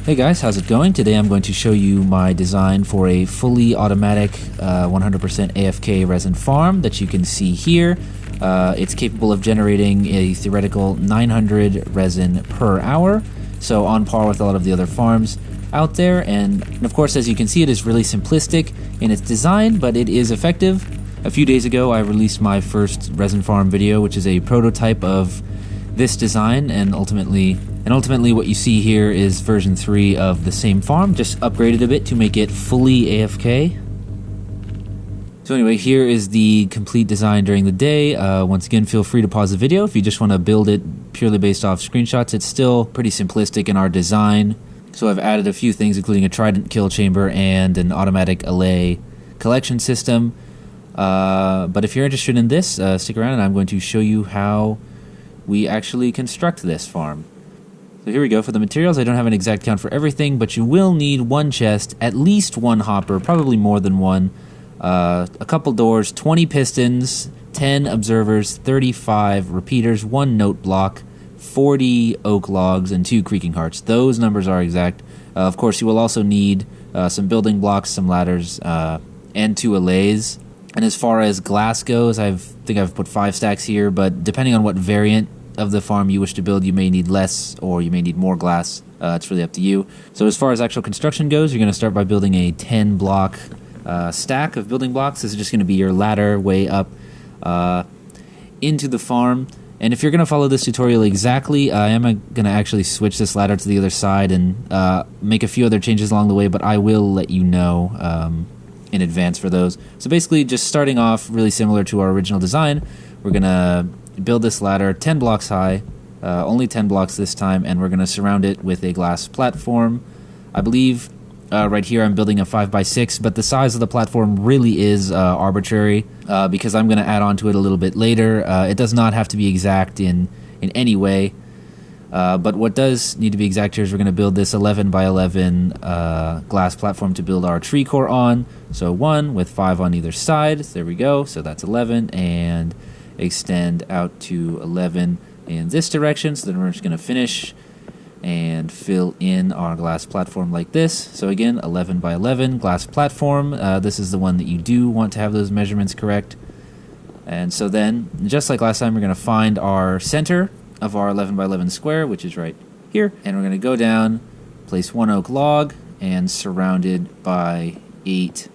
Hey guys, how's it going? Today I'm going to show you my design for a fully automatic 100% AFK resin farm that you can see here. It's capable of generating a theoretical 900 resin per hour, so on par with a lot of the other farms out there. And of course, as you can see, it is really simplistic in its design, but it is effective. A few days ago, I released my first resin farm video, which is a prototype of this design, and ultimately what you see here is version 3 of the same farm, just upgraded a bit to make it fully AFK. So anyway, here is the complete design during the day. Once again, feel free to pause the video if you just want to build it purely based off screenshots. It's still pretty simplistic in our design. So I've added a few things, including a Trident kill chamber and an automatic allay collection system. But if you're interested in this, stick around and I'm going to show you how we actually construct this farm. So here we go. For the materials, I don't have an exact count for everything, but you will need one chest, at least one hopper, probably more than one, a couple doors, 20 pistons, 10 observers, 35 repeaters, 1 note block, 40 oak logs, and 2 creaking hearts. Those numbers are exact. Of course, you will also need some building blocks, some ladders, and 2 allays. And as far as glass goes, I think I've put 5 stacks here, but depending on what variant of the farm you wish to build, you may need less or you may need more glass. It's really up to you. So as far as actual construction goes, you're going to start by building a 10 block stack of building blocks. This is just going to be your ladder way up into the farm. And if you're going to follow this tutorial exactly, I am going to actually switch this ladder to the other side and make a few other changes along the way, but I will let you know in advance for those. So basically, just starting off really similar to our original design, we're going to build this ladder 10 blocks high, only 10 blocks this time, and we're going to surround it with a glass platform. I believe right here I'm building a 5x6, but the size of the platform really is arbitrary because I'm going to add on to it a little bit later. It does not have to be exact in any way, but what does need to be exact here is we're going to build this 11 by 11 glass platform to build our tree core on. So 1 with 5 on either side. There we go. So that's 11, and extend out to 11 in this direction. So then we're just going to finish and fill in our glass platform like this. So again, 11 by 11 glass platform. This is the one that you do want to have those measurements correct. And so then, just like last time, we're going to find our center of our 11 by 11 square, which is right here. And we're going to go down, place 1 oak log, and surrounded by 8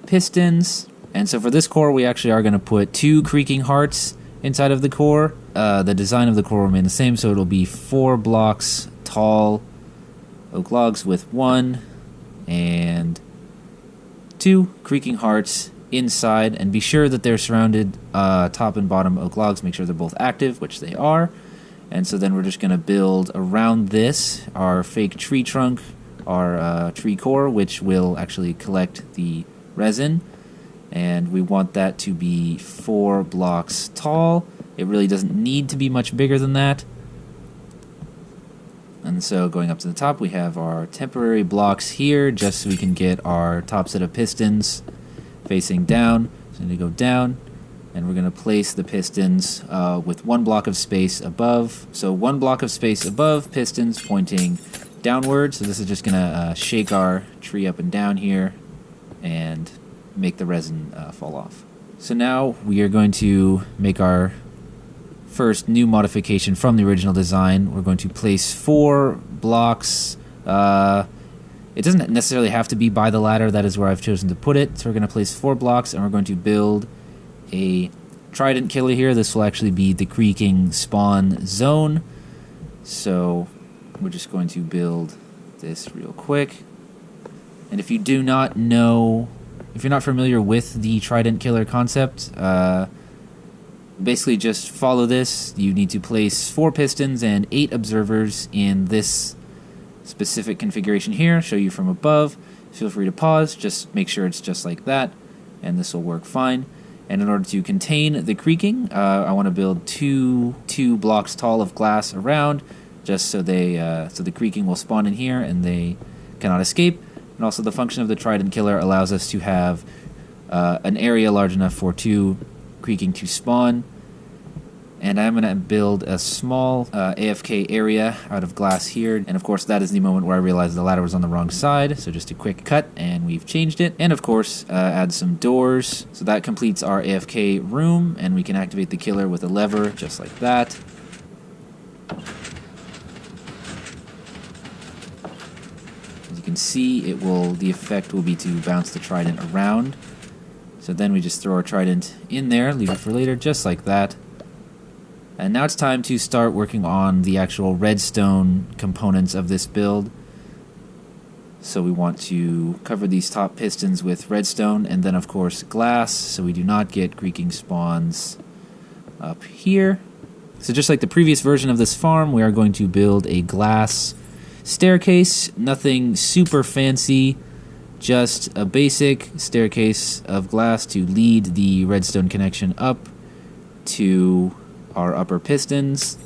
pistons. And so for this core, we actually are going to put 2 creaking hearts inside of the core. The design of the core will remain the same, so it'll be 4 blocks tall oak logs with 1 and 2 creaking hearts inside. And be sure that they're surrounded top and bottom oak logs. Make sure they're both active, which they are. And so then we're just going to build around this our fake tree trunk, our tree core, which will actually collect the resin. And we want that to be 4 blocks tall. It really doesn't need to be much bigger than that. And so going up to the top, we have our temporary blocks here, just so we can get our top set of pistons facing down. So we need to go down, and we're going to place the pistons with 1 block of space above. So 1 block of space above, pistons pointing downward. So this is just going to shake our tree up and down here and make the resin fall off. So now we are going to make our first new modification from the original design. We're going to place 4 blocks. It doesn't necessarily have to be by the ladder. That is where I've chosen to put it. So we're going to place 4 blocks, and we're going to build a Trident killer here. This will actually be the creaking spawn zone. So we're just going to build this real quick. And if you do not know, if you're not familiar with the Trident killer concept, basically just follow this. You need to place 4 pistons and 8 observers in this specific configuration here. Show you from above. Feel free to pause. Just make sure it's just like that, and this will work fine. And in order to contain the creaking, I want to build two blocks tall of glass around, just so so the creaking will spawn in here and they cannot escape. And also the function of the Trident killer allows us to have an area large enough for 2 creaking to spawn. And I'm going to build a small AFK area out of glass here. And of course, that is the moment where I realized the ladder was on the wrong side. So just a quick cut, and we've changed it. And of course, add some doors. So that completes our AFK room, and we can activate the killer with a lever, just like that. As you can see, the effect will be to bounce the trident around. So then we just throw our trident in there, leave it for later, just like that. And now it's time to start working on the actual redstone components of this build. So we want to cover these top pistons with redstone, and then of course glass, so we do not get creaking spawns up here. So just like the previous version of this farm, we are going to build a glass staircase. Nothing super fancy, just a basic staircase of glass to lead the redstone connection up to our upper pistons.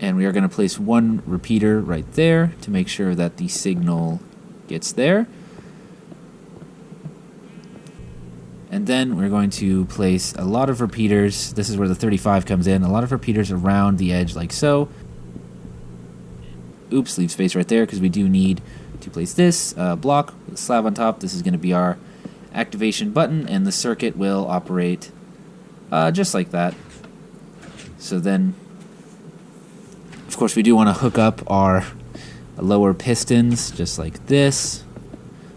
And we are going to place one repeater right there to make sure that the signal gets there. And then we're going to place a lot of repeaters. This is where the 35 comes in. A lot of repeaters around the edge like so. Oops, leave space right there because we do need to place this block with a slab on top. This is going to be our activation button, and the circuit will operate just like that. So then, of course, we do want to hook up our lower pistons just like this.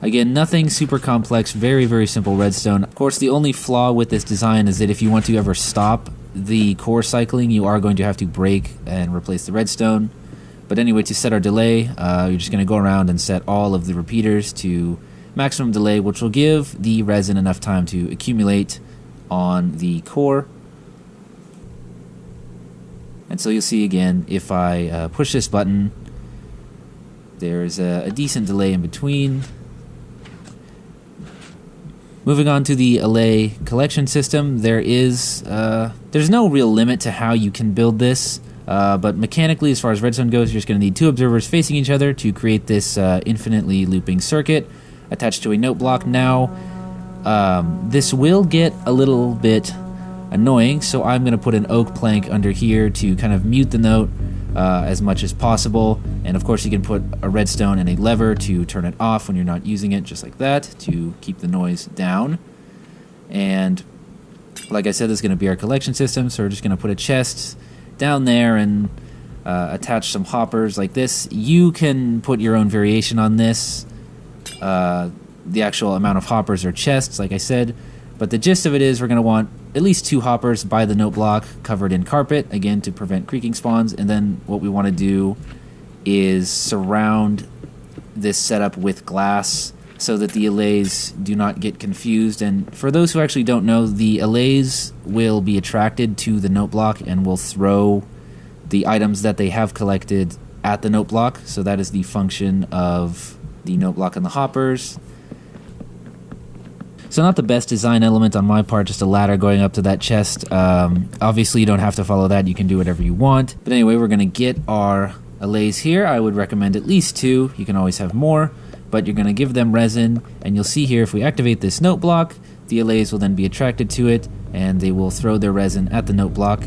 Again, nothing super complex, very, very simple redstone. Of course, the only flaw with this design is that if you want to ever stop the core cycling, you are going to have to break and replace the redstone. But anyway, to set our delay, you're just going to go around and set all of the repeaters to maximum delay, which will give the resin enough time to accumulate on the core. And so you'll see again, if I push this button, there's a decent delay in between. Moving on to the allay collection system, there's no real limit to how you can build this, but mechanically, as far as redstone goes, you're just going to need two observers facing each other to create this infinitely looping circuit attached to a note block. Now, this will get a little bit annoying, so I'm going to put an oak plank under here to kind of mute the note as much as possible. And of course, you can put a redstone and a lever to turn it off when you're not using it, just like that, to keep the noise down. And like I said, this is going to be our collection system, so we're just going to put a chest down there and attach some hoppers like this. You can put your own variation on this, the actual amount of hoppers or chests, like I said, but the gist of it is we're going to want at least 2 hoppers by the note block covered in carpet, again to prevent creaking spawns. And then what we want to do is surround this setup with glass so that the allays do not get confused. And for those who actually don't know, the allays will be attracted to the note block and will throw the items that they have collected at the note block. So that is the function of the note block and the hoppers. So not the best design element on my part, just a ladder going up to that chest. Obviously, you don't have to follow that. You can do whatever you want. But anyway, we're going to get our allays here. I would recommend at least 2. You can always have more, but you're going to give them resin. And you'll see here, if we activate this note block, the allays will then be attracted to it, and they will throw their resin at the note block.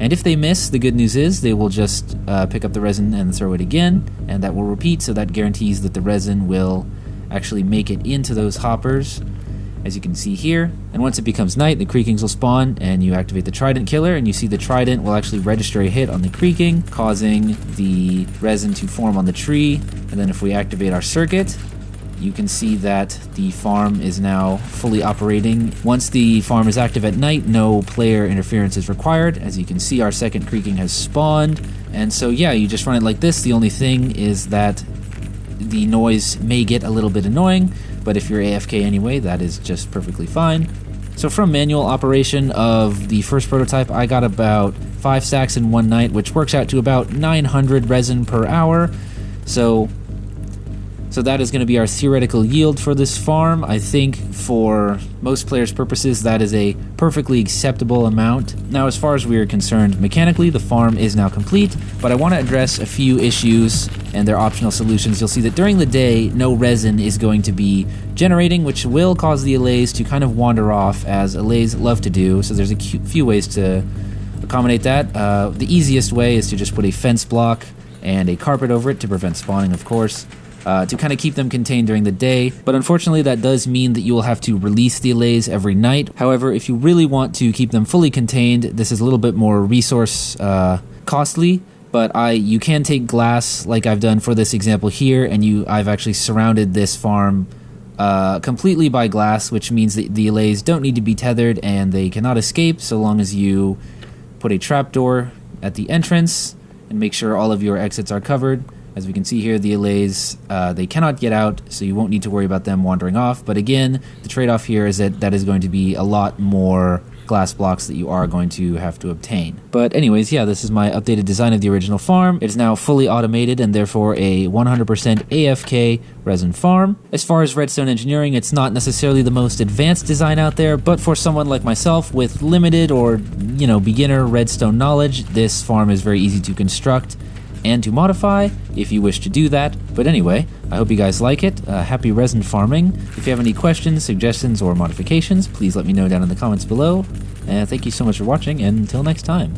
And if they miss, the good news is they will just pick up the resin and throw it again, and that will repeat. So that guarantees that the resin will actually make it into those hoppers, as you can see here. And once it becomes night, the creakings will spawn, and you activate the Trident killer, and you see the Trident will actually register a hit on the creaking, causing the resin to form on the tree. And then if we activate our circuit, you can see that the farm is now fully operating. Once the farm is active at night, no player interference is required. As you can see, our second creaking has spawned. And so yeah, you just run it like this. The only thing is that the noise may get a little bit annoying, but if you're AFK anyway, that is just perfectly fine. So from manual operation of the first prototype, I got about 5 stacks in one night, which works out to about 900 resin per hour. So So that is going to be our theoretical yield for this farm. I think for most players' purposes, that is a perfectly acceptable amount. Now, as far as we are concerned, mechanically, the farm is now complete, but I want to address a few issues and their optional solutions. You'll see that during the day, no resin is going to be generating, which will cause the allays to kind of wander off, as allays love to do. So there's a few ways to accommodate that. The easiest way is to just put a fence block and a carpet over it to prevent spawning, of course. To kind of keep them contained during the day, but unfortunately that does mean that you will have to release the allays every night. However, if you really want to keep them fully contained, this is a little bit more resource costly, but you can take glass like I've done for this example here, and I've actually surrounded this farm completely by glass, which means that the allays don't need to be tethered and they cannot escape so long as you put a trapdoor at the entrance and make sure all of your exits are covered. As we can see here, the allays, they cannot get out, so you won't need to worry about them wandering off. But again, the trade-off here is that is going to be a lot more glass blocks that you are going to have to obtain. But anyways, yeah, this is my updated design of the original farm. It is now fully automated and therefore a 100% AFK resin farm. As far as redstone engineering, it's not necessarily the most advanced design out there, but for someone like myself with limited or, beginner redstone knowledge, this farm is very easy to construct and to modify if you wish to do that. But anyway, I hope you guys like it. Happy resin farming. If you have any questions, suggestions, or modifications, please let me know down in the comments below. And thank you so much for watching, and until next time.